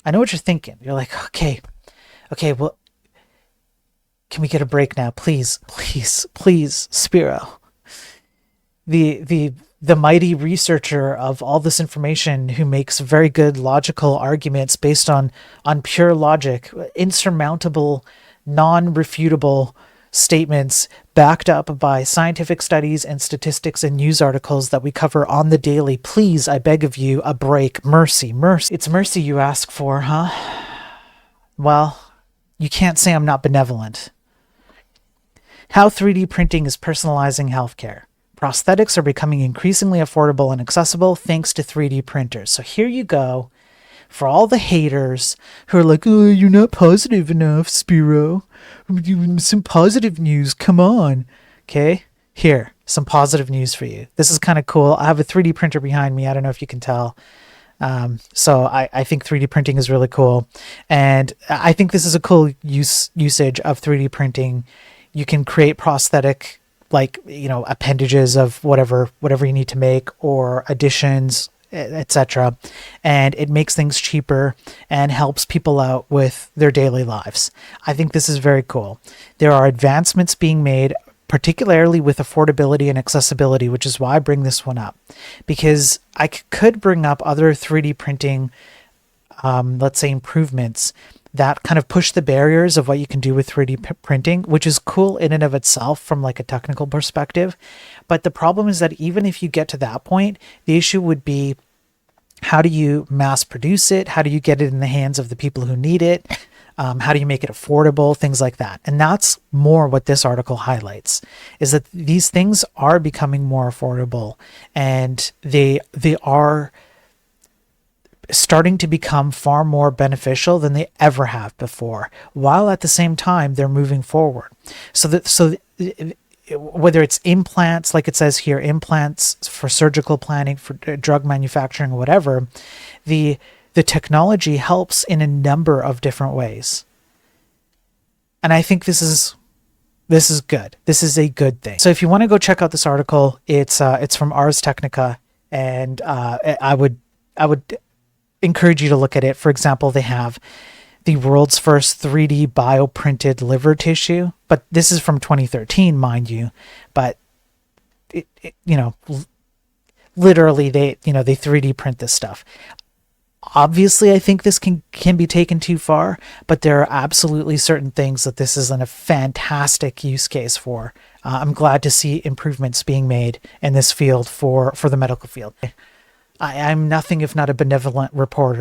I know what you're thinking. You're like, okay, well, can we get a break now? Please, please, please, Spiro. The mighty researcher of all this information who makes very good logical arguments based on pure logic, insurmountable, non-refutable statements backed up by scientific studies and statistics and news articles that we cover on the daily. Please, I beg of you, a break. Mercy, mercy. It's mercy you ask for, huh? Well, you can't say I'm not benevolent. How 3D printing is personalizing healthcare. Prosthetics are becoming increasingly affordable and accessible thanks to 3D printers. So here you go. For all the haters who are like, oh, you're not positive enough, Spiro. Some positive news, come on. Okay, here, some positive news for you. This is kind of cool. I have a 3D printer behind me. I don't know if you can tell. So I think 3D printing is really cool. And I think this is a cool usage of 3D printing. You can create prosthetic, like, appendages of whatever you need to make, or additions, etc. And it makes things cheaper and helps people out with their daily lives. I think this is very cool. There are advancements being made, particularly with affordability and accessibility, which is why I bring this one up, because I could bring up other 3D printing, let's say, improvements that kind of push the barriers of what you can do with 3D printing, which is cool in and of itself from like a technical perspective. But the problem is that even if you get to that point, the issue would be, how do you mass produce it? How do you get it in the hands of the people who need it? How do you make it affordable? Things like that. And that's more what this article highlights, is that these things are becoming more affordable, and they are starting to become far more beneficial than they ever have before, while at the same time they're moving forward. So whether it's implants, like it says here, implants for surgical planning, for drug manufacturing, whatever, the technology helps in a number of different ways. And I think this is good. This is a good thing. So if you want to go check out this article, it's from Ars Technica, and I would encourage you to look at it. For example, they have the world's first 3D bioprinted liver tissue, but this is from 2013, mind you. But literally they 3D print this stuff. Obviously, I think this can be taken too far, but there are absolutely certain things that this is a fantastic use case for. I'm glad to see improvements being made in this field for the medical field. I'm nothing if not a benevolent reporter.